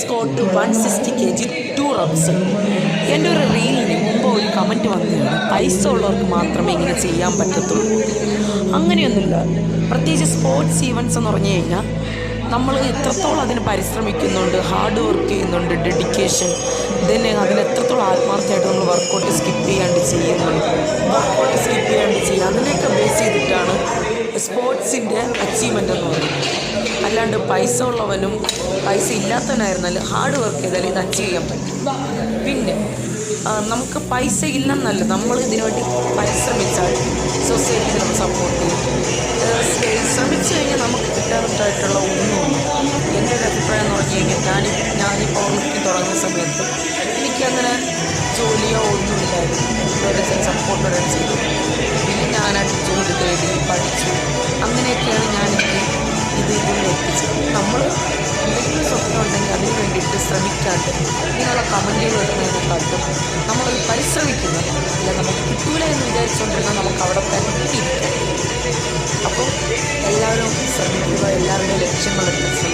Scott 160 kg 2 reps. എൻ്റെ ഒരു റീലിന് മുമ്പ് ഒരു കമൻറ്റ് വന്നിരുന്നു, പൈസ ഉള്ളവർക്ക് മാത്രമേ ഇങ്ങനെ ചെയ്യാൻ പറ്റത്തുള്ളൂ. അങ്ങനെയൊന്നുമില്ല. പ്രത്യേകിച്ച് സ്പോർട്സ് ഈവൻറ്റ്സ് എന്ന് പറഞ്ഞു കഴിഞ്ഞാൽ നമ്മൾ എത്രത്തോളം അതിന് പരിശ്രമിക്കുന്നുണ്ട്, ഹാർഡ് വർക്ക് ചെയ്യുന്നുണ്ട്, ഡെഡിക്കേഷൻ, ഇതിന് അതിന് എത്രത്തോളം ആത്മാർത്ഥമായിട്ട് നമ്മൾ വർക്കൗട്ട് സ്കിപ്പ് ചെയ്യാണ്ട് ചെയ്യുന്നുണ്ട്, അതിനെയൊക്കെ ബേസ് ചെയ്തിട്ടാണ് സ്പോർട്സിൻ്റെ അച്ചീവ്മെൻ്റ് എന്ന് പറയുന്നത്. അല്ലാണ്ട് പൈസ ഉള്ളവനും പൈസ ഇല്ലാത്തവനായിരുന്നാലും ഹാർഡ് വർക്ക് ചെയ്താൽ ഇത് അച്ചീവ് ചെയ്യാൻ പറ്റും. പിന്നെ നമുക്ക് പൈസ ഇല്ലെന്നല്ല, നമ്മൾ ഇതിനു വേണ്ടി പരിശ്രമിച്ചാൽ സൊസൈറ്റി നമ്മൾ സപ്പോർട്ട് ചെയ്യും. ശ്രമിച്ചു കഴിഞ്ഞാൽ നമുക്ക് കിട്ടാറുണ്ടായിട്ടുള്ള ഒന്നുമില്ല. എൻ്റെ ഒരു അഭിപ്രായം എന്ന് പറഞ്ഞു കഴിഞ്ഞാൽ ഞാൻ പവർ ലിഫ്റ്റിംഗ് തുടങ്ങുന്ന സമയത്ത് എനിക്കങ്ങനെ ജോലിയോ ഒന്നുമില്ലായിരുന്നു. ഇതുവരെ സപ്പോർട്ടോടെ ചെയ്തു. പിന്നെ ഞാനായിട്ട് ജോലി തേടി പഠിച്ചു. അങ്ങനെയൊക്കെയാണ് ഞാനെനിക്ക് ഇതിൽ എത്തിച്ചത്. നമ്മൾ എന്തെങ്കിലും സ്വപ്നം ഉണ്ടെങ്കിൽ അതിന് വേണ്ടിയിട്ട് ശ്രമിക്കാണ്ട് ഇങ്ങനെയുള്ള കമൻറ്റുകൾ ഇടുന്നതിനെക്കാട്ടും നമ്മളത് പരിശ്രമിക്കുന്നത്, അല്ല നമുക്ക് കിട്ടൂല എന്ന് വിചാരിച്ചുകൊണ്ടിരുന്നാൽ നമുക്ക് അവിടെ തന്നെ ഇരിക്കാം. അപ്പോൾ എല്ലാവരും ശ്രമിക്കുക, എല്ലാവരുടെയും ലക്ഷ്യങ്ങളെത്തി